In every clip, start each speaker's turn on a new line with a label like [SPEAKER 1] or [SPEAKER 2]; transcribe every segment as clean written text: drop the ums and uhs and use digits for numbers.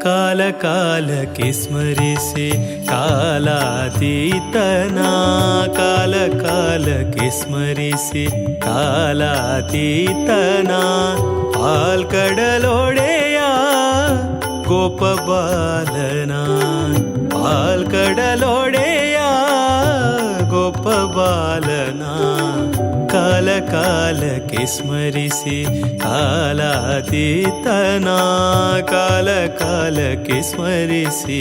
[SPEAKER 1] ಕಾಲ ಕಾಲಕ್ಕೆ ಸ್ಮರಿಸಿ ಕಾಲಾತೀತನ ಕಾಲ ಕಾಲಕ್ಕೆ ಸ್ಮರಿಸಿ ಕಾಲಾತೀತನ ಆಲ್ಕಡಲೊಡೆಯ ಗೋಪಬಾಲನ ಆಲ್ಕಡಲೊಡೆಯ ಗೋಪಬಾಲನ ಕಾಲ ಕಾಲಕ್ಕೆ ಸ್ಮರಿಸಿ ಕಾಲಾತೀತನ ಕಾಲ ಕಾಲಕ್ಕೆ ಸ್ಮರಿಸಿ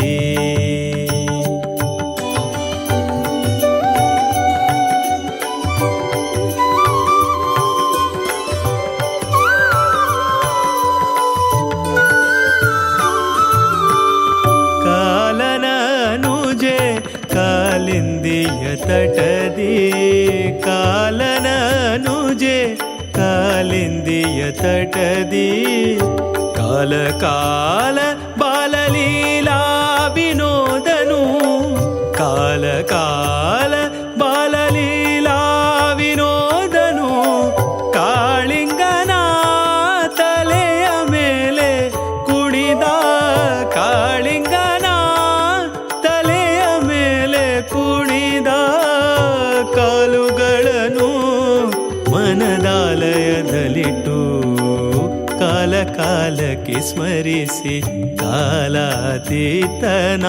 [SPEAKER 1] ಕಾಲನನುಜೆ ಕಾಲಿಂದಿಯ ತಟದಿ ಕಾಲನನುಜೆ ಕಾಲಿಂದಿಯ ತಟದಿ ಕಾಲ ಕಾಲ ಬಾಲಲೀಲಾ ವಿನೋದನು ಕಾಲ ಕಾಲ ಬಾಲಲೀಲಾ ವಿನೋದನು ಕಾಳಿಂಗನ ತಲೆಯ ಮೇಲೆ ಕುಣಿದ ಕಾಳಿಂಗನ ತಲೆಯ ಮೇಲೆ ಕುಣಿದ ಕಾಲುಗಳನ್ನು ಮನದಾಲಯದಲ್ಲಿಟ್ಟು ಕಾಲ ಕಾಲಕ್ಕೆ ಸ್ಮರಿಸಿ ಕಾಲಾತೀತನ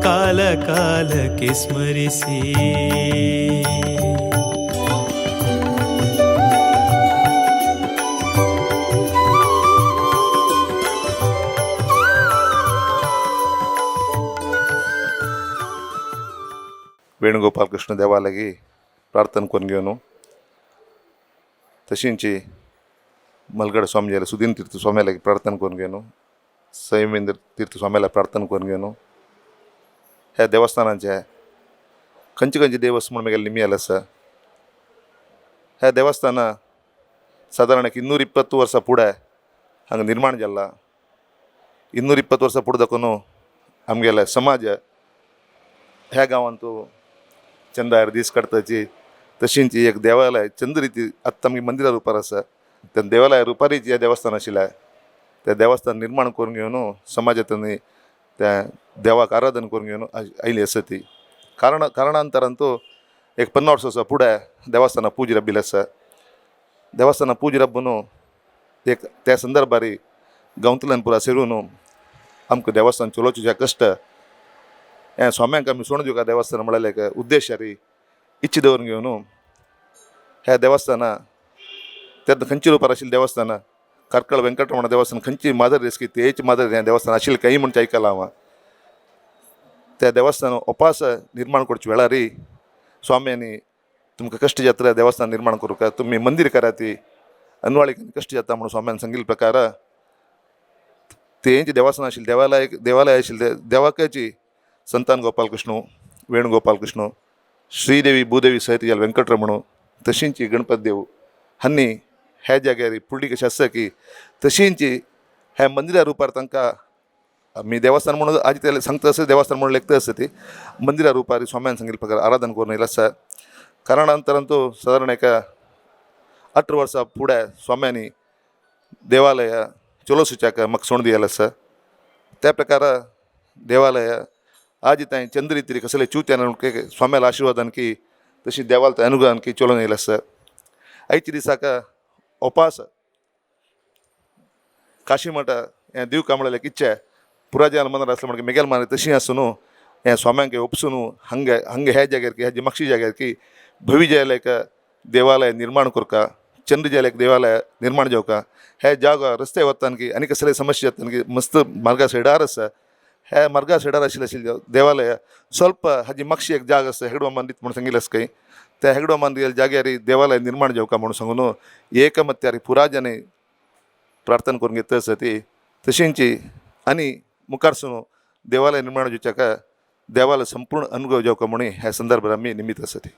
[SPEAKER 1] ಕಾಲ ಕಾಲಕ್ಕೆ ಸ್ಮರಿಸಿ
[SPEAKER 2] वेणुगोपाल कृष्ण देवालागी प्रार्थना करून घेऊन तशींची मलगड स्वामीला सुदीन तीर्थ स्वामीला प्रार्थना करून घेऊन संयमेंद्र तीर्थ स्वामीला प्रार्थना करून घेऊन ह्या देवस्थानांच्या खंयचे खंयचे देवस्थ म्हणून म्हाका निमी आला आसा ह्या देवस्थाना सादारण 220 वर्सां फुडें हांगा निर्माण जाल्ला 220 वर्सां फुडें दाखोवन आमगेले समाज ह्या गांवांतू चंद्रार दीस काडपाची तशींची एक देवालय चंद रिती आत्तां आमगे मंदिरा रुपार आसा त्या देवालया रुपारीच हें देवस्थान आशिल्लें तें देवस्थान निर्माण करून घेवन समाजांतनी त्या देवाक आराधन करून घेवन आयली आसा ती कारणांतरान तो एक 50 वर्सां फुडें देवस्थाना पूज रब्बिल्ली आसा देवस्थाना पूज रब्बून एक त्या संदर्भार गांवतल्यान पुरा सेरून आमकां देवस्थान चलोवचें कश्ट हें स्वाम्यांक आमी सोडून दिवका देवस्थान म्हळ्यार एक उद्देशारी इच्छा दवरून घेवन ह्या देवस्थाना तेन्ना खंयची रुपार आशिल्लें देवस्थान कार्कळ वेंकटरमण देवस्थान खंयची मादर रेस्की तेच मादर हें देवस्थान आशिल्लें काही म्हणचे आयकलां हांव त्या देवस्थान उपास निर्माण करचे वेळार स्वाम्यांनी तुमकां कश्ट जात्रा देवस्थान निर्माण करूं का तुमी मंदिर करा ती अनवाळीक कश्ट जाता म्हणून स्वाम्यान सांगिल्ले प्रकार तेंची देवस्थान आशिल्लें देवालय आशिल्लें देवाकाची संतान गोपाल कृष्ण वेणुगोपाल कृष्ण श्रीदेवी भूदेवी सहित जाल वेंकटरमण तशींची गणपत देव हांणी ह्या जाग्यार फुडली कशी आसा की तशींची ह्या मंदिरा रुपार तांकां आमी देवस्थान म्हणून आज ते सांगता आसा देवस्थान म्हणून लेखता आसा ती मंदिरा रुपार स्वाम्यान सांगिल्ले प्रकार आराधन करून येयला आसा कारणांतरान तो सादारण एका 18 वर्सां फुडें स्वाम्यांनी देवालय चलोवचें म्हाका सोडून दियेलें आसा त्या प्रकार देवालय आज ताई चंद्रिती कसले च्युत्यान स्वाम्याला आशिर्वादान की तशी देवाल अनुग्रहान की चलोवन येयलें आसा आयच्या दिसाक उपास काशी मठ हें दिवका म्हणल्यार इच्छा पुराजान मनार आसलें म्हणून मेगेल मान तशी आसून हें स्वाम्यांक उपसून हांगा ह्या जाग्यार की ह्या मागची जाग्यार की भवी जायला एक देवालय निर्माण करका चंद्र जायला एक देवालय निर्माण जावका हे जागा रस्ते वतान की आनी कसले समस्या जाता की मस्त मार्गा सायडार आसा ह्या मार्गा सायडार आशिल्लें देवालय स्वल्प हाजी मागशी एक जाग आसा हेगडो मांदीत म्हणून सांगिल्लें आसा खंय त्या हेगडो मांदिल्ल्या जाग्यार देवालय निर्माण जावका म्हणून सांगून एकमत्यार पुराजांनी प्रार्थना करून घेतली आसा ती तशींची आनी मुखारसून देवालय निर्माण जावच्या देवालय संपूर्ण अनुभव जावका म्हणून ह्या संदर्भात आमी निमित्त आसा ती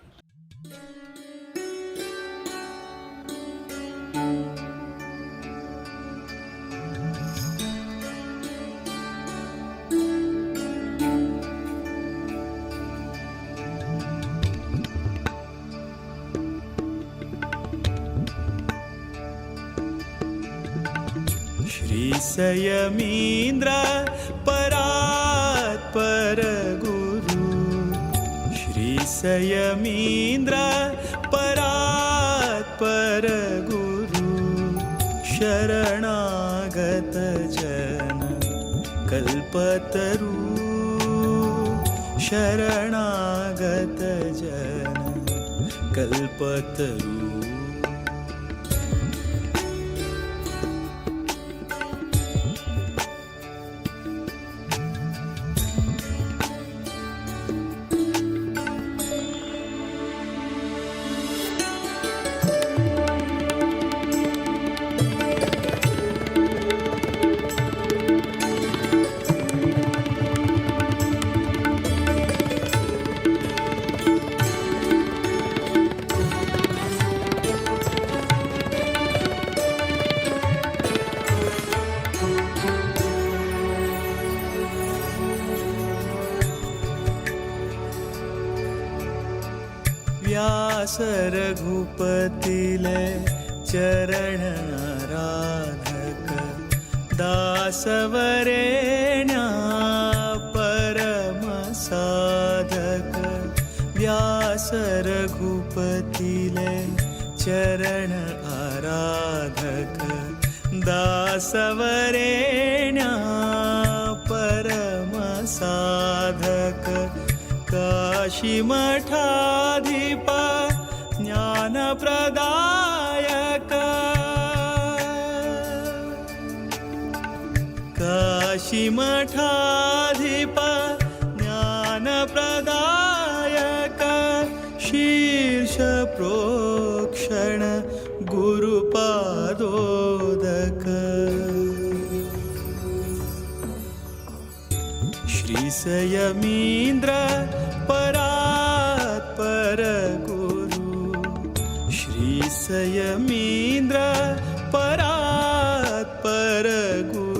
[SPEAKER 1] संयमीन्द्र परात् परगुरु श्री संयमीन्द्र परात् परगुरु शरणागत जन कल्पतरु शरणागत जन कल्पतरु। व्यास रघुपतिले चरण आराधक दासवरेण्या परम साधक व्यास रघुपतिले चरण आराधक दासवरेण्या परम साधक काशी मठाधिप ज्ञान प्रदायक काशी मठाधिप ज्ञान प्रदायक शीर्ष प्रोक्षण गुरुपादोदक श्री संयमीन्द्र परात् परगुरु श्री संयमीन्द्र परात् परगुरु।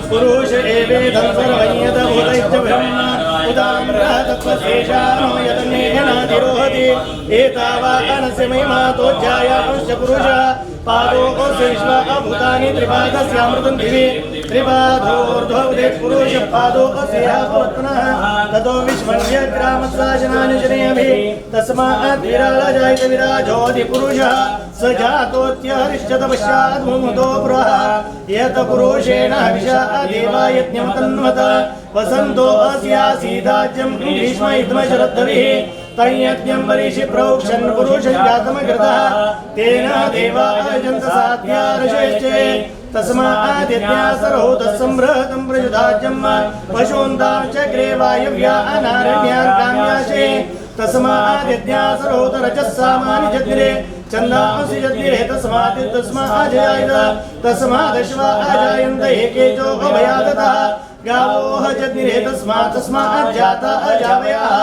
[SPEAKER 3] पुरुष एवेदं सर्वयद भूतैश्च ब्रह्मा उदाम्रतत्त्वशेषानो यदनेनाधिरोहति एतावानस्य महिमातोज्जायांश्च पुरुषः पादोऽस्य विश्वाभूतानि त्रिपादस्यामृतं दिवि त्रिपादोर्ध्वोदे पुरुषः पादोऽस्य भवत्पुनः ततो विश्वस्य ग्रामस्वाजनानि जनयभिः तस्मात् विराजयत विराजोऽधि पुरुषः स जातोऽत्यहरिष्यत पश्चात् मुमुदो पुरः यत पुरुषेण हविषा देवा यज्ञं तन्वत वसन्तो अस्यासीदाज्यं ग्रीष्म इदमशरद्धविः तयज्ञं वरिषि प्रोक्षन् पुरुषजातमकृतः तेन देवा अजन्त साध्या ऋषयश्चे तस्माद्यज्ञासरो तत्सम्भृतं प्रयुधाज्यं पशून्तां चक्रे वायव्या अनारण्यान् काम्याशे तस्माद्यज्ञासरो रजः सामानि जग्रे चन्दांसि जग्रे तस्मादश्वा अजायन्त एकेजो भयादतः गावोह जग्रे तस्माज्जाता अजावयाः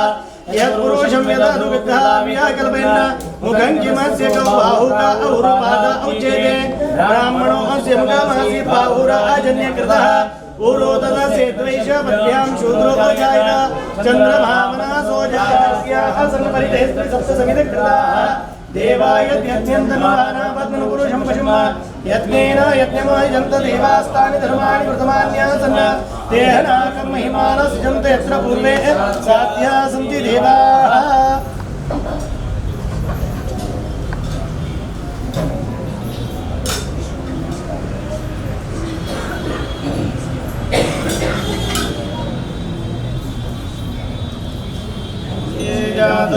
[SPEAKER 3] यत्पुरुषं यदधु विद्धाव्या कल्पयन् मुखं किमस्य कौ बाहुका औरुपाद उच्यते ब्राह्मणो अस्य मुखमसि बाहुरा अजन्यकृतः उरोददसे द्वैषपद्भ्यां शूद्रो अजायत चन्द्रभावनासो जातस्याः सन्परिते सप्तसमितकृताः देवाय यज्ञन्तनुवाना पद्मपुरुषं पशुं यज्ञेन यज्ञमयजन्त देवास्तानि धर्माणि कृतमान्यासन् तेन कर्महिमानः सृजन्ते यत्र पूर्वे साध्या सन्ति देवाः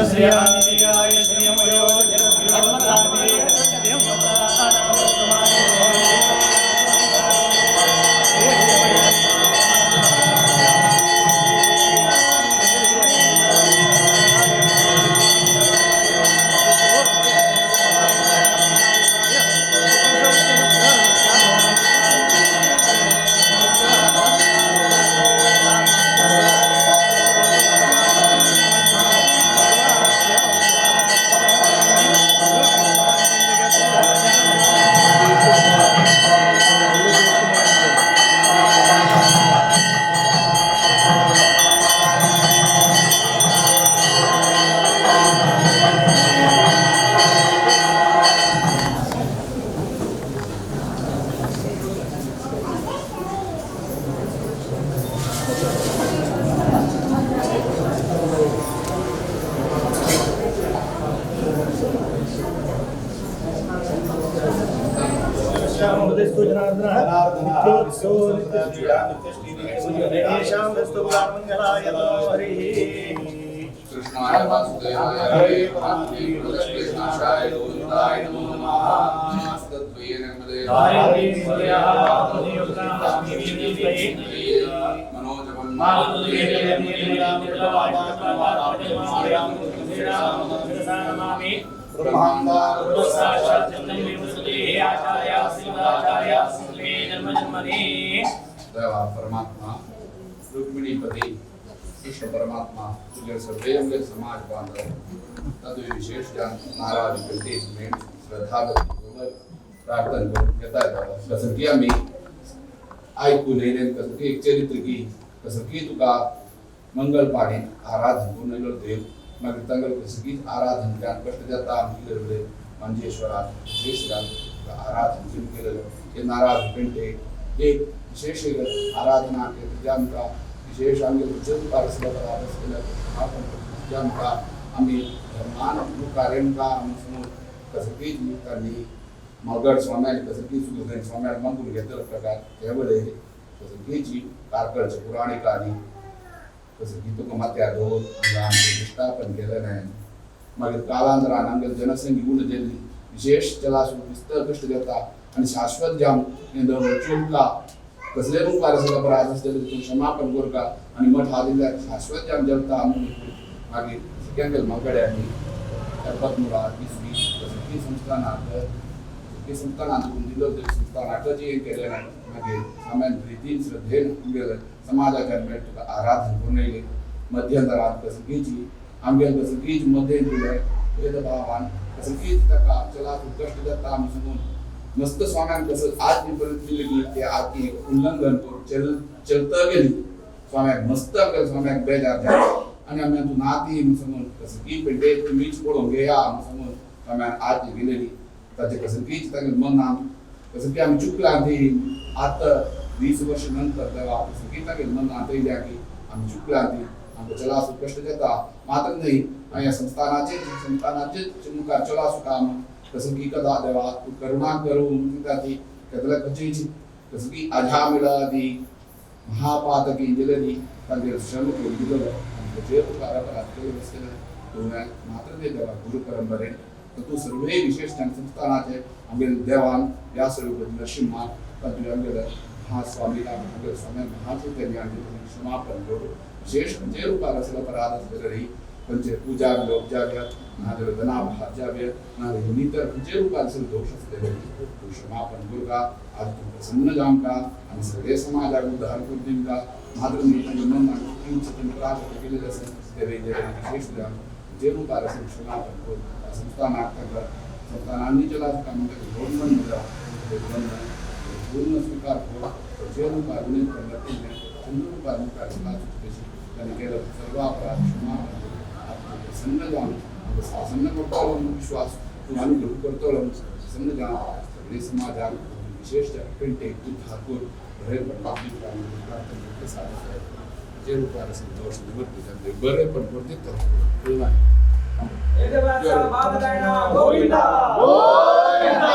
[SPEAKER 3] श्रियाय श्रियमयो
[SPEAKER 4] कृष्णाय वासुदेवाय हरे कृष्णाय गोविंदाय नमो नमः तद्वये नर्मदे मनोजवन् देवा परमात्मा रुक्मिणीपति कृष्ण परमात्मा तुझे सर्वेंगे समाज बांधव तद विशेष ज्ञान नाराज करते में श्रद्धा प्रार्थना करून घेता येतात कसं की आम्ही ऐकून येणे कसं की एक चरित्र की कसं की तुका मंगल पाणी आराधन करून देव मग तंगल कसं की आराधन ज्ञान कष्ट जाता आम्ही केलेले मंजेश्वरात विशेष ज्ञान आराधन केलेलं हे नाराज पेंटे एक विशेष आराधना के ज्ञान का विशेष अंग उच्चत पारसला पारसला आपण ज्ञान का आम्ही धर्मान कार्य का समोर कसं की त्यांनी मगर स्वामी कसं की सुगंध स्वामी मंगून घेतलं प्रकार त्यावेळे कसं की जी कारकळचे पुराणी काळी कसं की तुका मात्या दोन आमचे निष्ठापन केलं नाही मग कालांतरान अंगल जनसंघ गुण दिली विशेष चलासू विस्तर कष्ट देता आणि शाश्वत जाम चुलका कसले रूप पारसला पराज असलेले तू क्षमापण कोरका आणि मठ आदिल्या शाश्वत जाम जलता मागे सिकंदल मगडे आणि पद्मुरा इसवी कसं की संस्थानात दिलं ते संस्थानात जे केलं नाही मागे सामान्य प्रीतीन श्रद्धेन गेलं समाजाच्या मेळ तुका आराधन कोणले मध्यंतरात कसं कीची आमगे कसं कीच मध्ये दिलंय वेद भावान कसं कीच तका चला कष्ट देता आम्ही समोर मस्त स्वाम्यान कसं आज मी परत दिले की ते आती उल्लंघन करून चलता गेली स्वाम्याक मस्त अंगल स्वाम्याक बेजार झाला आणि आम्ही तू नाती समोर कसं की पेटे तुम्हीच पडून घ्या समोर स्वाम्यान आज गेलेली त्याचे कसं कीच तांगे मन कसं की आम्ही चुकला ती आता 20 वर्ष नंतर तेव्हा कसं की तांगे मन आता द्या की आम्ही चुकला ती आमचं चला असं कष्ट देता मात्र नाही आणि या संस्थानाचे चिमुका चला असं काम कसं की कदा देवा तू करुणा करून ती कदला कचीची कसं की आझा मिळाली महापातकी जलदी तांगे श्रम केली दिलं आणि जे उपकारात केलं बसलेलं तुम्ही मात्र ते देवा गुरु परंपरे तर तू सर्व विशेष संस्थानाचे आमगे देवान या सर्व नरसिंहा तुझ्या अंगेला हा स्वामीला स्वामी महाचू त्यांनी आणि क्षमापण करू विशेष म्हणजे रूपाला असलेला पराध असलेलं पंचे पूजा उपजाव्य नादर धना भाज्याव्य नादर नितर पंचे रूपाला असलेलं दोष असलेलं तू क्षमापण करू का आज तू प्रसन्न जाम का आणि सगळे समाजाला उद्धार करून देईन का मात्र मी मन प्राप्त केलेलं असेल त्यावेळी विशेष जाम जे रूपाला असेल क्षमापण करू संस्थानांनी चला काम पूर्ण स्वीकार करू जे रूपाला त्यांनी केलं सर्व अपराध क्षमा प्रसन्न जाण प्रसन्न करतो विश्वास तू अनुग्रह करतो प्रसन्न जाण सगळे समाजात विशेष पेंटे तू ठाकूर बरे पण प्रार्थना करते साधक जे रूपाला संतोष निवृत्ती करते बरे पण करते तर
[SPEAKER 3] गोविंदा गोविंदा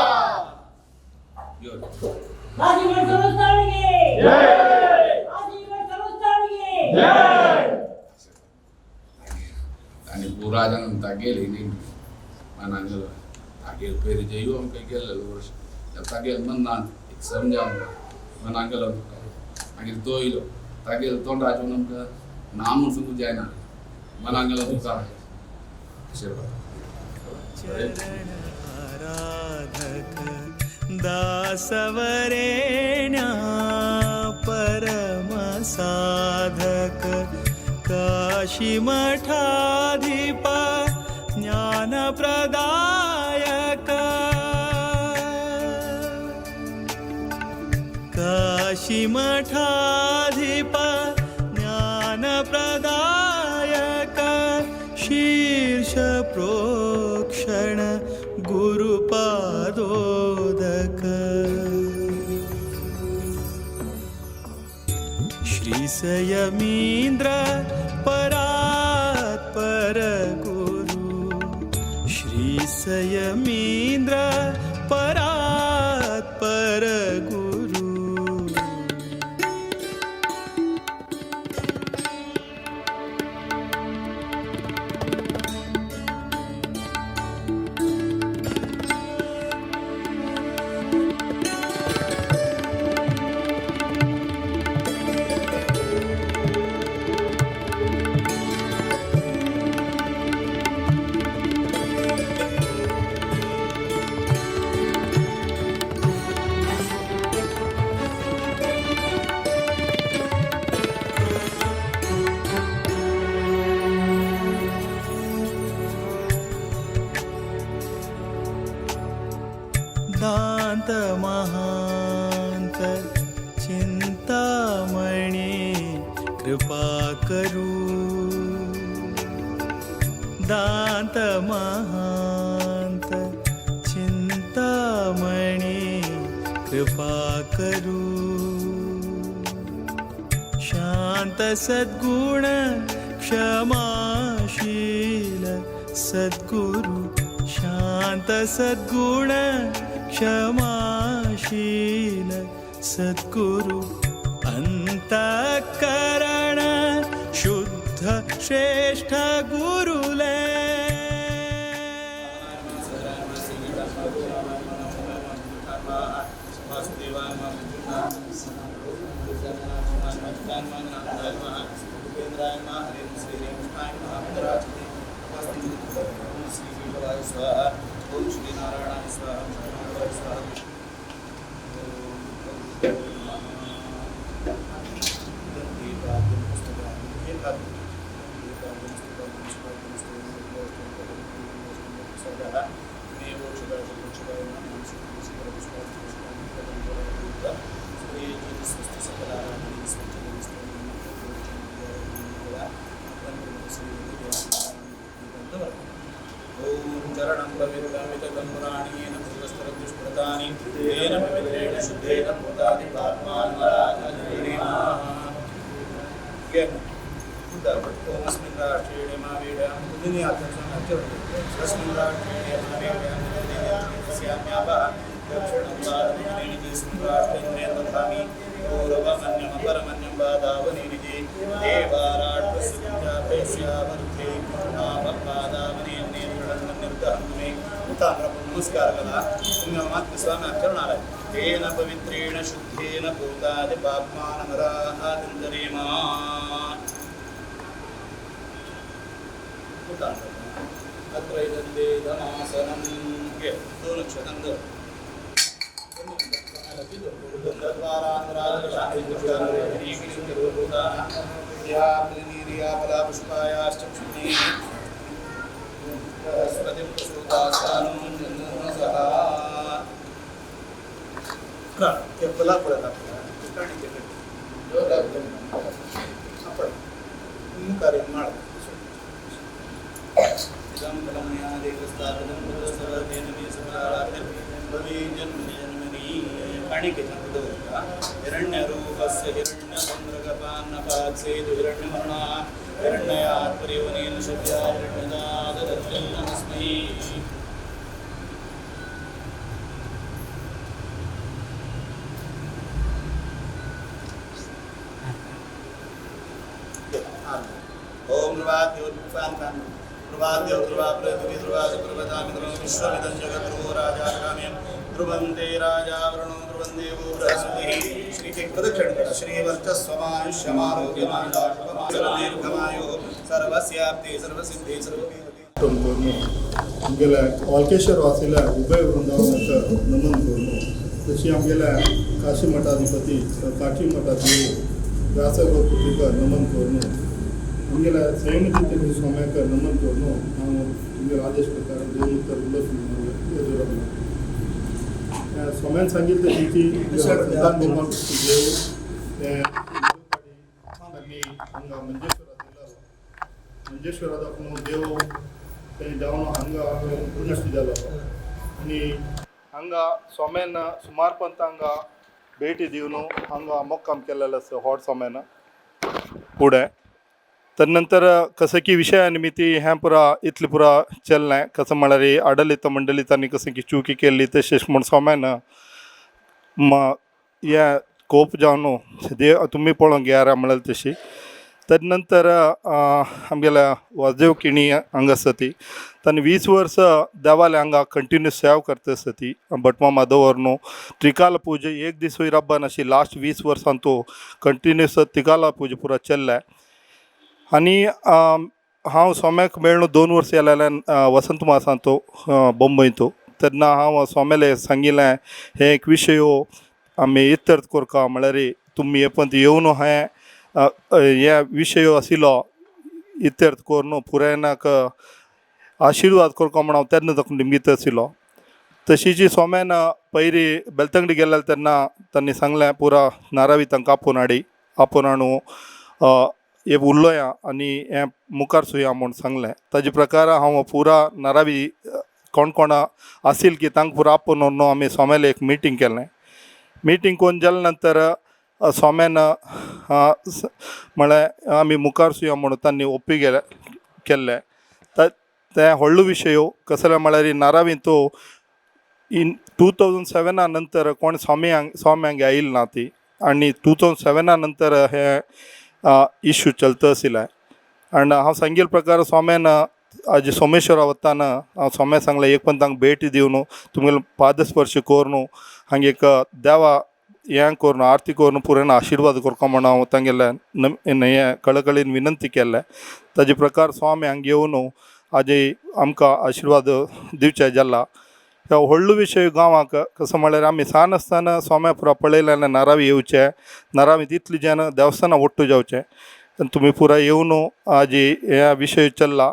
[SPEAKER 5] आजीवन संस्थानिके आजीवन संस्थानिके
[SPEAKER 4] आणि पुराजानं तागेल ही मानांगल तागेल पेरी जे यो हम काही गेलेलं वर्ष त्या तागेल म्हणणार एक समजावून मानांगल आणि तो इलो तागेल तोंड राजू नमक नामून समजू जायना मानांगल तुझा
[SPEAKER 1] आराधक दासवरेण्या परम साधक काशी मठाधिप ज्ञान प्रदायक काशी मठाधिप ज्ञान प्रदायक शीर्ष प्रोक्षण गुरुपादोदक श्री संयमींद्र परात्पर गुरु श्री संयमींद्र परात्पर गुरु दांत महांत चिंतामणि कृपा करू दांत महांत चिंतामणि कृपा करू शांत सद्गुण क्षमाशील सद्गुरु शांत सद्गुण क्षमाशील सद्गुरु अंतःकरण शुद्ध श्रेष्ठ गुरुले
[SPEAKER 3] ओम श्री नारायण स्वाहा चरणं पवित्रमितगम्भराणीन पूर्वस्तरदुष्कृतानि तेन पवित्रेण शुद्धेन भूतानि पाप्मान्मलानि ओमस्मिन् राष्ट्रेण मा वेदां दुनिया तस्मिन् राष्ट्रेण मा वेदां स्याम्यापः दक्षिणं पादनिधि सम्राष्ट्रेण दधामि गौरवमन्यं परमन्यं बादावनिधि देवाराट्वस्यापेस्यावर्थे पादावनि नमस्कार करा तुम्ही स्वामी आचरणार तेन पवित्रेण शुद्धेन भूतादि पाप्मानमराहादिन्दरेमा अत्र इदन्ते धमासनं के दोन क्षणंद जन्मनि
[SPEAKER 1] कणिकिचन्दोका हिरण्यरूपस्य हिरण्यचन्द्रगपान्नपात्सेतु हिरण्यवर्णा हिरण्ययात् परियोनीन् शुद्ध्या हिरण्यजातदत्तं नमस्मै ओम ध्रुवाद्योद्भुवान्तान् ध्रुवाद्यो ध्रुवापृथिवी ध्रुवासुप्रभतामिन्द्रो विश्वमिदं जगद्ध्रुवो राजा काम्यं ध्रुवन्ते राजा वरुणो ध्रुवं देवो बृहस्पतिः श्रीप्रदक्षिणकर श्रीवर्चस्वमायुष्यमारोग्यमायुः सर्वस्याप्ते सर्वसिद्धे सर्वदेवते
[SPEAKER 6] आमगेल्या वालकेश्वर वासील्या उभय वृंदावनाचा नमन करून तशी आमगेल्या काशी मठाधिपती काठी मठाचे व्यासगौर पुत्रिका नमन करून आमगेल्या संयमचित्त स्वाम्याक नमन करून हांव तुमगे आदेश प्रकार दोन उत्तर उलोवप स्वाम्यान सांगितलं तशी की संतान निर्माण देव ते आनी हांगा मंजेश्वरा दाखोवन देव ते जावन हांगा प्रतिश्ठीत जालो आनी हांगा स्वाम्यान सुमारपंत हांगा भेटी दिवन हांगा मोक्काम केलेलो आसा व्हड स्वाम्यान फुडें तदनंतर कसं की विषयानिमित्ती हें पुरा इतलें पुरा चल्लें कसं म्हळ्यार आडलित मंडलितांनी कसं की चुकी केल्ली तशेंच म्हूण स्वाम्यान हें कोप जावन देव तुमी पळोवंक गेल्यार म्हळ्यार तशी तदनंतर आमगेल्या वासुदेव किणी हांगा आसा ती तांणी 20 वर्सां देवाले हांगा कंटिन्यू सेव करता आसा ती भटमा माधव न्हू त्रिकाल पुजा एक दीस वयर हब्बा नाशी लास्ट 20 वर्सां तो कंटिन्यूस त्रिकाला पुजा पुरा चल्ल्या आनी हांव स्वाम्याक मेळून 2 वर्सां जाल्यान वसंत मासान तो बंबयतो तेन्ना हांव स्वाम्याले सांगिल्लें हे एक विशय आमी इतर्थ करता म्हळ्यार तुमी हे पंत येवन हे विशय आशिल्लो इतर्थ करून पुरायणाक आशिर्वाद करता म्हण हांव तेन्ना ताका निमीत आशिल्लो तशी जी स्वाम्यान पयरी बेलतंगडी गेल्यार तेन्ना तांणी सांगलें पुरा नारावी तांकां आपूण हाडूं हे उरलोया आनी हें मुखार सुया म्हूण सांगलें ताजे प्रकार हांव पुरा नारावी कोण कोण आशिल्ली की तांकां पुरा आपूण व्हरून आमी स्वाम्यालें एक मिटींग केलें मिटींग करून जाले नंतर स्वाम्यान म्हळ्यार आमी मुखार सुया म्हणून तांणी ओप्पी केल्लें तें व्हडलो विशय कसले म्हळ्यार नारावी तो इन 2007 नंतर कोण स्वाम्यांक आयिल्ली ना ती आनी 2007 नंतर हे इश्यू चलता आशिल्लें आनी हांव सांगिल्ले प्रकार स्वाम्यान आज सोमेश्वरा वताना हांव स्वाम्याक सांगलें एक पण तांकां भेट दिवन तुमगेलो पादस्पर्श करून हांगा एक देवा हें करून आरती करून पुरायण आशिर्वाद करता म्हण हांव तांगेले हें कळकळीन विनंती केल्लें ताजे प्रकार स्वामी हांगा येवन आजी आमकां आशिर्वाद दिवचे जाला ह्या व्हडलो विशय गांवांक कसो म्हळ्यार आमी सान आसतना स्वाम्या पुरा पळयलें आनी नारावी येवचे नारावींत इतले जन देवस्थानां ओट्टू जावचे तुमी पुरा येवन आजी ह्या विशय चल्ला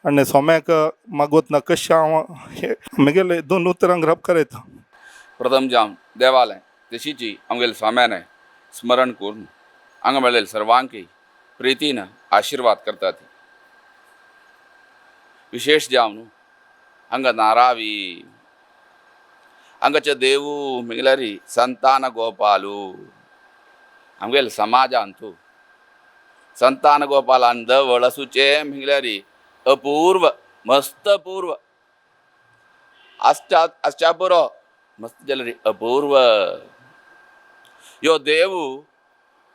[SPEAKER 6] आनी स्वाम्याक मागवतना कशें हांव म्हगेले 2 उतरांक रब करयता
[SPEAKER 7] प्रथम जावन देवालय तशीची आमगेले स्वाम्यान स्मरण करून हांगा मेळिल्ले सर्वांकी प्रितीन आशिर्वाद करतात विशेष जावन हांगा नारावी हांगाचे देवू म्हळ्यार संतान गोपालू आमगेले समाजांतू संतान गोपालान दवळ आसूचे म्हळ्यार अपूर्व मस्त अपूर्व आसच्या बरो मस्त जाल्यार अपूर्व यो देव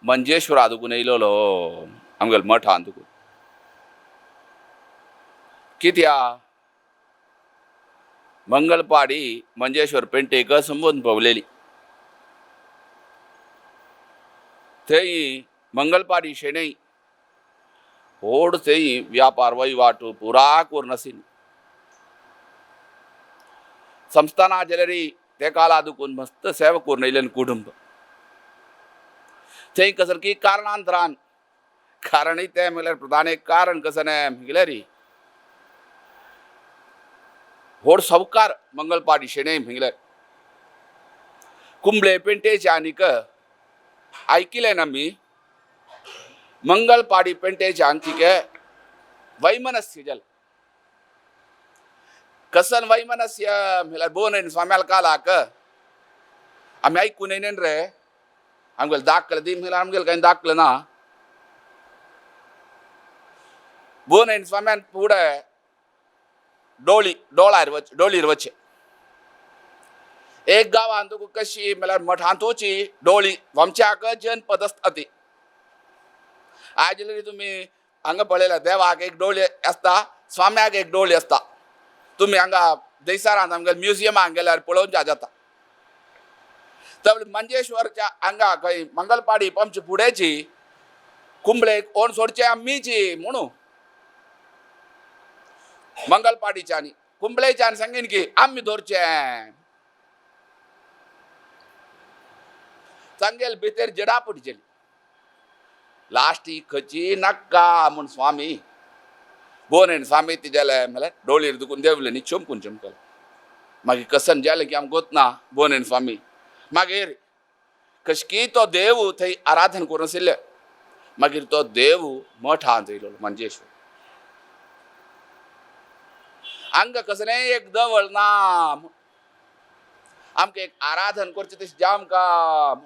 [SPEAKER 7] मंजेश्वरा दुखून येयलोलो आमगेले मठांत दुखून कित्या मंगलपाडी मंजेश्वर पेंटेक संबोधन पावलेली थंय मंगलपाडी शेणै व्हड थंय व्यापार वहिवाट पुरा करून आशिल्ली संस्थाना जाल्यार ते काळा दुखून मस्त सेवा करून येयलें कुटुंब थंय कसर की कारणांतरान कारणय तें म्हळ्यार प्रधान एक कारण कसं न्हय म्हळ्यार व्हड सवकार मंगलपाडी शेणै म्हळ्यार कुंबळे पेंटेचे आनीक आयकिलें आमी मंगलपाडी पेंटेचे आंकीके वैमनस्य जालें कसन वैमनस्य म्हळ्यार बोन स्वाम्याल कालाक आम्ही ऐकून येईन रे आमगेल दाखलं दी म्हणलं आमगेल काही दाखलं ना बोन येईन स्वाम्यान पुढे डोळीर वच्चे एक गाव आंतू कशी मला मठ आंतूची डोळी वमच्याक जन पदस्थ अति आज तुम्ही हांग पळयला देवाक एक डोळी असता स्वाम्याक एक डोळी असता तुम्ही हांगा देसारांत आमगेल म्युझियमाक गेल्यार पळोवच्या जाता तर मंजेश्वरच्या हांगा खंय मंगलपाडी आमचे फुडेची कुंबळेक ओण सोडचे आमीची म्हणू मंगलपाडीच्यानी कुंबळेच्यान सांगीन की आम्ही धरचे सांगेल भितर जडापट जेली लास्ट ही खची नक्का म्हण स्वामी बोनेन स्वामी ती जाले म्हळ्यार डोळीर दुखून देवले न्ही चमकून चमकल मागीर कसन जालें की आमकां गोतना बोनेन स्वामी मागीर कशकी तो देव थंय आराधन करून आशिल्ले मागीर तो देव मठांत येयलो मंजेश्वर हांगा कसले एक दवळ ना आमकां एक आराधन करचें तशें जाम काम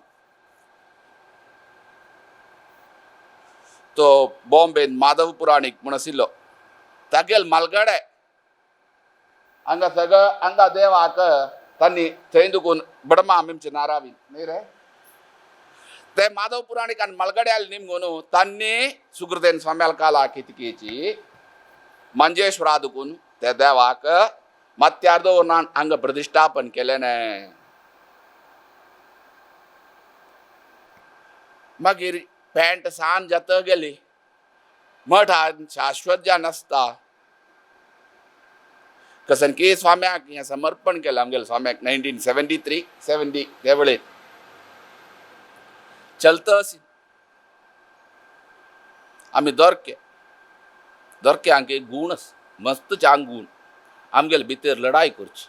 [SPEAKER 7] तो बॉम्बेन माधव पुराणीक म्हण आशिल्लो तागेल मालगडे हांगा सगळं हांगा देवाक तांणी थंय दुखून बडमा आमचे नारावी न्ही रे ते माधव पुराणिकान मलगड्याल निमगोन तांणी सुकृतेन स्वाम्याल काला कितकेची मंजेश्वरा दुखून त्या देवाक मत्यार दवरून हांगा प्रतिष्ठापन केलें मागीर पॅन्ट सान जात गेली मठान शाश्वत ज्या नसता कसन की स्वाम्याक हें समर्पण केलें आमगेल्या स्वाम्याक 1973-70 ते वेळेर चलता असी आमी दोरके हांगा एक गुण आसा मस्त चांग गुण आमगेले भितर लढाई करची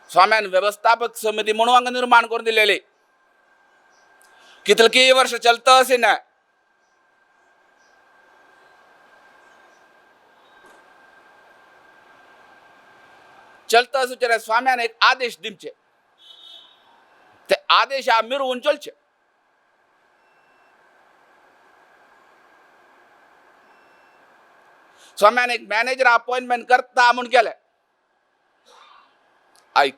[SPEAKER 7] स्वाम्यान व्यवस्थापक समिती म्हणून हांगा निर्माण करून दिलेली कितली वर्ष चलता असे ना चलता सुचरे स्वाम्यान एक आदेश दिवचे ते आदेश मिरवून चलचे स्वाम्यान एक मॅनेजर अपॉइंटमेंट करता म्हणून केले ऐक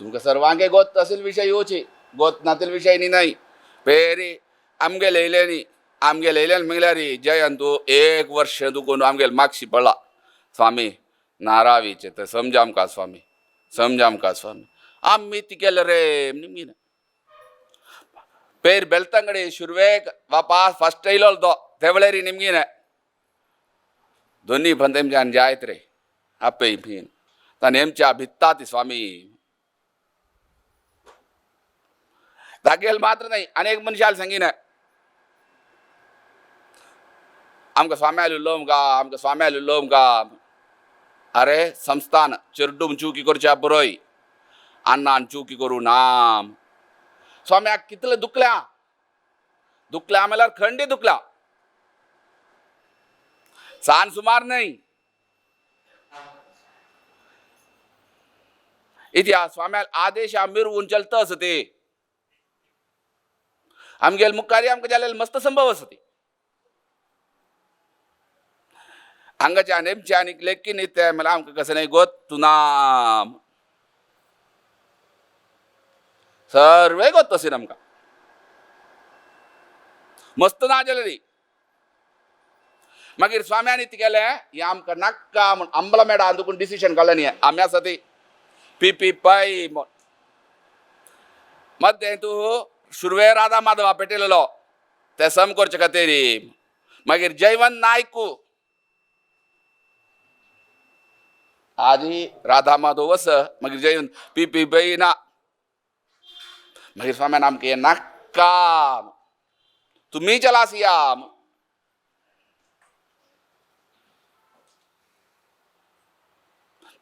[SPEAKER 7] तुमकां सर्वांगे गोत असेल विषय येवचे गोत नातील विषय नाही पेरी आमगेले येयल्यान म्हणल्यार जयंतू एक वर्ष दुखून आमगेले मागशी पडला स्वामी नारावीचे तर समजा आमकां स्वामी आम्ही ती केलं रे निमगीन पेर बेलतंगडी शुरवेक वापास फस्ट येयलो तो ते वेळेर निमगीन दोन्ही पण तेमच्यान जायत रे आपे भीन तानेमच्या भित्ता ती स्वामी दागेल मात्र नाही अनेक मनशाल सांगीन आमकां स्वाम्याल उलोवंक गा अरे संस्थान चिरडूम चुकी करच्या बरोय अन्नान चुकी करू नाम स्वाम्याक कितलें दुखल्या म्हळ्यार खंडी दुखल्या सान सुमार नाही इतिहास स्वाम्याल आदेश मिरवून चलता असते आमगेल मुखारी आमकां जालेले मस्त संभव असते हांगाच्या नेमच्या आनीक लेकीन ते म्हळ्यार आमकां कशें नाही गोत तुनाम सर्वे गोत तशें आमकां मस्त ना जालेली मागीर स्वाम्यान कितें केलें हें आमकां नाका म्हूण अंबला मेडा दुखून डिसिशन काडलें न्ही आमी आसा ती पी पै मध्य तूं शुरवे राधा माधवा पेटयलेलो ते सम करचे खातीर मागीर जयवंत नायकू आदी राधा माधव वस मागीर जयवंत पी पै ना मागीर स्वाम्यान आमकां हें नाका तुमी चलासिया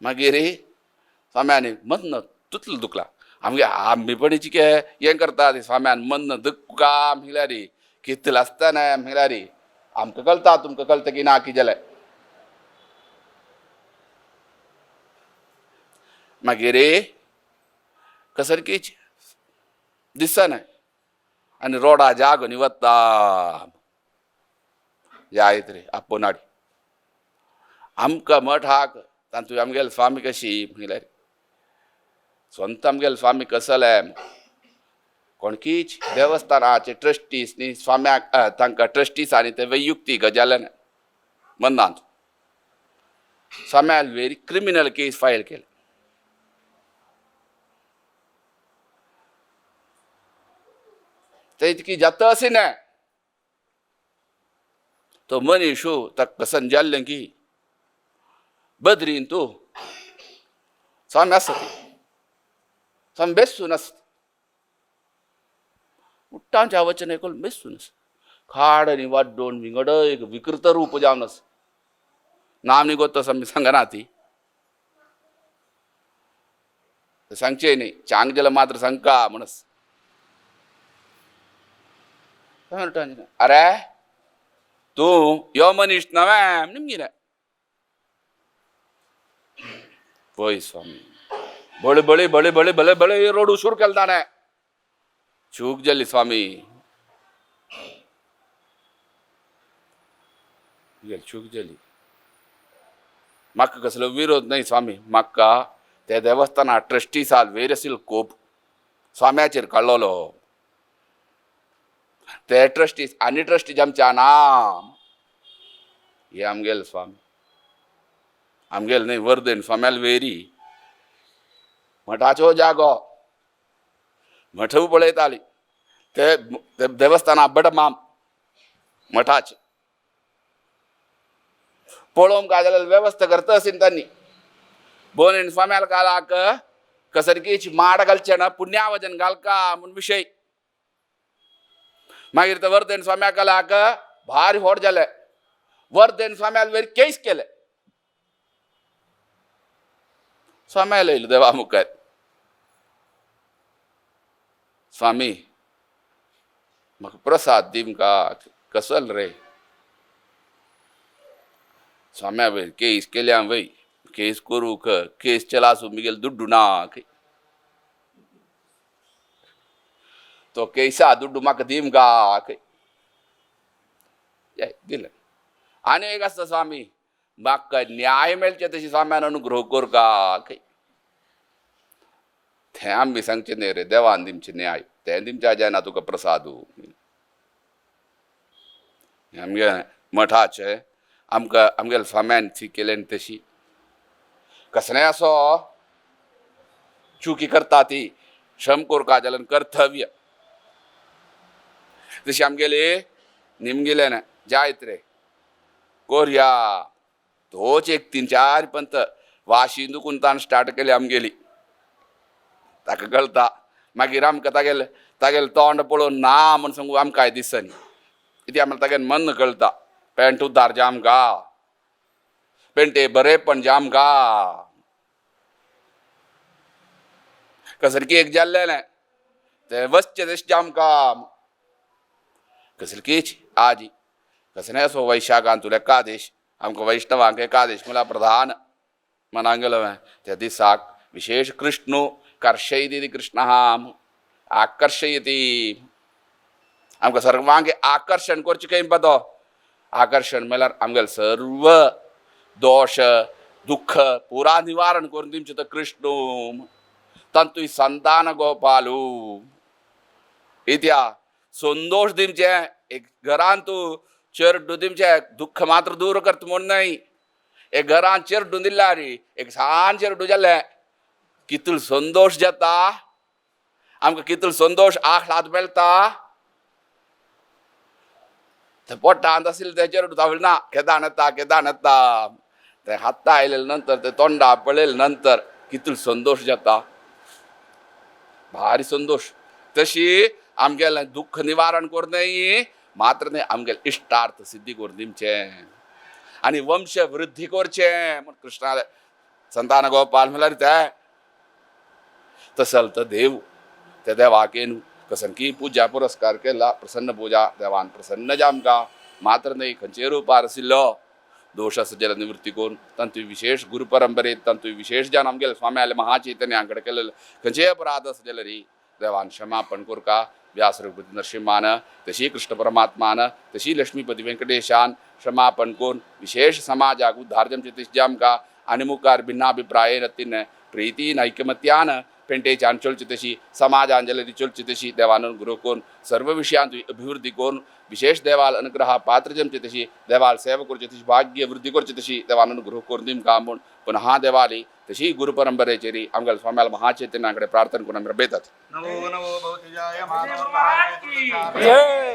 [SPEAKER 7] मागीर स्वाम्यान मन्न तुतलो दुखला आमी पण चिके हें करता स्वाम्यान मन्न दुखा म्हळ्यार कितले आसतना म्हळ्यार आमकां कळटा तुमकां कळटा की ना कितें जालें. मागीर कसरकीच दिसना आनी रोडा जागोनी वता जायत रे आपोनाडी आमकां मठाक तातूंत आमगेले स्वामी कशी म्हणल्यार स्वंत आमगेले स्वामी कसले कोणकीच देवस्थानाचे ट्रस्टीज न्ही स्वाम्याक तांकां ट्रस्टीसांनी ते वैयक्तीक गजाले मनांत स्वाम्याल व्हेरी क्रिमिनल केस फायल केले. ते इतकी जाता अशी ना तो मनीस ताका कसन जाल्लें की बद्रीन तूं स्वामी आसा ती स्वामी बेसून आसता उट्टांच्या वचन ऐकून बेसून आसा खाड आनी वाड्डोन विंगड एक विकृत रूप जावन आसा. नांव न्ही गो स्वामी सांगना ती सांगचे न्ही चांग जाल्यार मात्र सांगका म्हणस. अरे तूं यो मनीस नवें निमगिरे पळय स्वामी बळे बळे बळे बळे बळे बळे रोडू सुरू केलो ताणें चूक जाली स्वामी चूक जाली. म्हाका कसलो विरोध न्हय स्वामी म्हाका त्या देवस्थाना ट्रस्टीसाल वयर आशिल्लो कोप स्वाम्याचेर काडलोलो. ते ट्रस्टीज आनी ट्रस्टीज आमच्या नाम हे आमगेले स्वामी आमगेले न्हय वर्देन स्वाम्याल वेरी मठाचो जागो मठू पळयताली ते देवस्थाना बडमाम मठाचे पळोवंक काय जाल्यार वेवस्था करता आशिल्ली तांणी बोनीन स्वाम्याल कालाक कसरकीच माड घालचे ना पुण्यावजन घालका म्हूण विशय. मागीर ते वर्देन स्वाम्या कालाक भारी व्हड जाले वर्देन स्वाम्याल वेरी केस केले स्वाम्याल येयलो देवा मुखार स्वामी म्हाका प्रसाद दी मुखार कसल रे स्वाम्या वयर केस केल्या वय केस करूंक केस चलासूं मिगेल दुड्डू ना तो केसा दुड्डू म्हाका दी मुखार दिलें. आनी एक आसता स्वामी म्हाका न्याय मेळचे तशी स्वाम्यान अनुग्रह करका तें आमी सांगचें न्ही रे देवान दिवचें न्याय तें दिवच्या जायना तुका प्रसादू. आमगे मठाचे आमकां आमगेल्या स्वाम्यान ती केलें तशी कसलेंय असो चुकी करता ती श्रम करता जाल्यार कर्तव्य तशी आमगेली निमगेले ना जायत रे कोरया तोच एक 3-4 पंत वाशी दुखून ताण स्टार्ट केली आमगेली ताका कळटा. मागीर आमकां तागेलें तोंड पळोवन ना म्हण सांगू आमकां कांय दिसनी कित्याक आमकां तागेलें मन कळटा. पेंट उद्दार जाम गा पेंटे बरेपण जाम गा कसरकी एक जाल्लेलें तें वचचें दिसचें आमकां कसरकीच आजी कसलें असो वैशाखांत तुला एकादेश आमकां वैष्णवांक एकादेश म्हळ्यार प्रधान मनाक गेलो त्या दिसाक विशेष कृष्ण कर्शयति कृष्णः आकर्शयति आमकां सर्वांक आकर्षण करचें खंय पतो आकर्षण म्हळ्यार आमगेले सर्व दोष दुःख पुरा निवारण करून दिवचें तो कृष्ण तंतुय संतान गोपालू इत्या संतोष दिवचे एक घरान तूं चेरडू दिवचे दुःख मात्र दूर करता म्हूण न्हय एक घरान चेरडू दिल्या रे एक ल्हान चेरडू जालें कितलो संतोष जाता आमकां कितलो संतोष आह्लाद मेळटा. ते पोटांत आशिल्लें तें चेरडू तावलें ना केदान येता ते हाता आयले नंतर ते तोंडा पळयले नंतर कितलो संतोष जाता भारी संतोष. तशी आमगेलें दुःख निवारण करनय मात्र न्ही आमगेलें इश्टार्थ सिद्धी करून दिवचें आनी वंश वृद्धी करचें म्हूण कृष्णा संतान गोपाल म्हळ्यार ते तसल तो देव त्या देवाक न्हू कसनकी पुजा पुरस्कार केला प्रसन्न पुजा देवान प्रसन्न जामकां मात्र नाही खंयचेय रूप आरसिल्लो दोष सजल निवृत्ती करून तांतूय विशेष गुरू परंपरेत तांतूय विशेष ज्यान आमगेले स्वामी आले महाचैतन्या कडेन केलेले खंयचेय अपराध आसले रे देवान क्षमापण कोरका व्यास रघुपती नरसिंहान तशी कृष्ण परमात्मान तशी लक्ष्मीपती व्यंकटेशान क्षमापण कोन विशेष समाजाक उद्धार जमचे तिसजे आमकां आनी मुखार भिन्नाभिप्रायेन तीन प्रितीन ऐकमत्यान पेंटेच्यान चलची तशी समाजान जाल्यार चलची तशी देवान अनुग्रह कोन सर्व विशयांत अभिवृद्धी कोन विशेष देवाल अनुग्रहा पात्र जमचे तशी देवाल सेवा करचे तशी भाग्य वृद्धी करचे तशी देवान अनुग्रह कोर दिमकां म्हूण पुनः देवाली तशी गुरू परंपरेचेरी आमगेल्या स्वाम्याल महाचैतन्या कडेन प्रार्थना करून आमी रबयतात
[SPEAKER 1] नमो नमो भवतिजाय मानव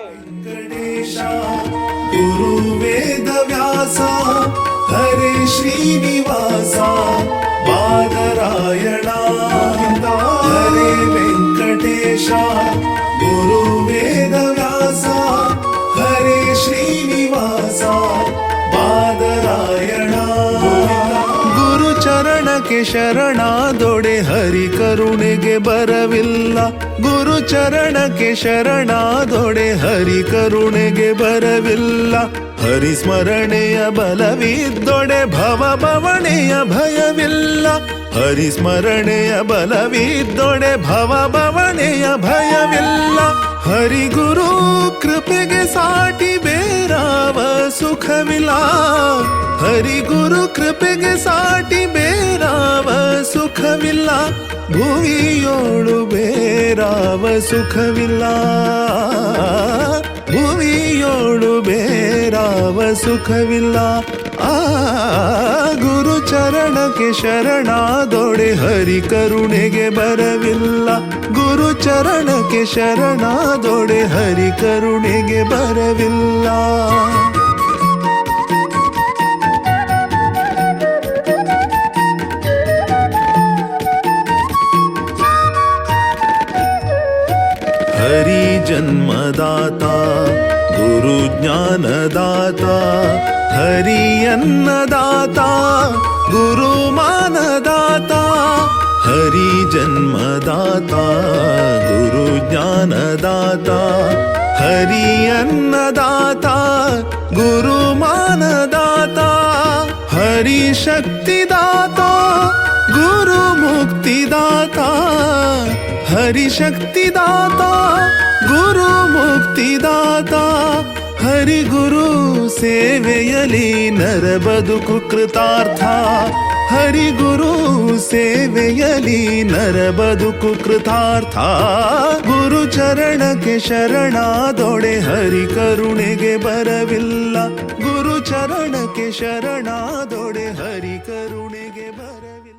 [SPEAKER 8] वेंकटेशा गुरु वेद व्यासा हरे श्रीनिवासा बादरायणा हरे वेंकटेशा गुरु वेद व्यासा हरे श्रीनिवासा बादरायणा गुरु चरण के ಶರಣಾದೊಡೆ ಹರಿ ಕರುಣೆಗೆ ಬರವಿಲ್ಲ ಗುರು ಚರಣಕ್ಕೆ ಶರಣಾದೊಡೆ ಹರಿ ಕರುಣೆಗೆ ಬರವಿಲ್ಲ ಹರಿ ಸ್ಮರಣೆಯ ಬಲವಿದ್ದೊಡೆ ಭವ ಭವಣೆಯ ಭಯವಿಲ್ಲ ಹರಿ ಸ್ಮರಣೆಯ ಬಲವಿದ್ದೊಡೆ ಭವ ಭವಣೆಯ ಭಯವಿಲ್ಲ ಹರಿ ಗುರು ಕೃಪೆಗೆ ಸಾಟಿ ಬೇರಾವ ಸುಖವಿಲ್ಲ ಹರಿ ಗುರು ಕೃಪೆಗೆ ಸಾಟಿ ಬೇರಾವ ಸುಖವಿಲ್ಲ ಭುವಿಯೋಳು ಬೇರಾವ ಸುಖವಿಲ್ಲ ಭುವಿಯೋಳು ಬೇರಾವ ಸುಖವಿಲ್ಲ ಆ ಗುರು ಚರಣಕ್ಕೆ ಶರಣಾದೊಡೆ ಹರಿ ಕರುಣೆಗೆ ಬರವಿಲ್ಲ ಗುರು ಚರಣಕ್ಕೆ ಶರಣಾದೊಡೆ ಹರಿ ಕರುಣೆಗೆ ಬರವಿಲ್ಲ हरि जन्मदाता गुरु ज्ञानदाता हरि अन्नदाता गुरु मानदाता हरि जन्मदाता गुरु ज्ञानदाता हरि अन्नदाता गुरु मानदाता हरि शक्तिदाता गुरु मुक्तिदाता हरि शक्तिदाता गुरु मुक्तिदाता हरि गुरु ಸೇವೆಯಲಿ ನರ ಬದುಕು ಕೃತಾರ್ಥ ಹರಿ ಗುರು ಸೇವೆಯಲಿ ನರ ಬದುಕು ಕೃತಾರ್ಥ ಗುರು ಚರಣಕ್ಕೆ ಶರಣಾದೊಡೆ ಹರಿ ಕರುಣೆಗೆ ಬರವಿಲ್ಲ ಗುರು ಚರಣಕ್ಕೆ ಶರಣಾದೊಡೆ ಹರಿ ಕರುಣೆಗೆ ಬರವಿಲ್ಲ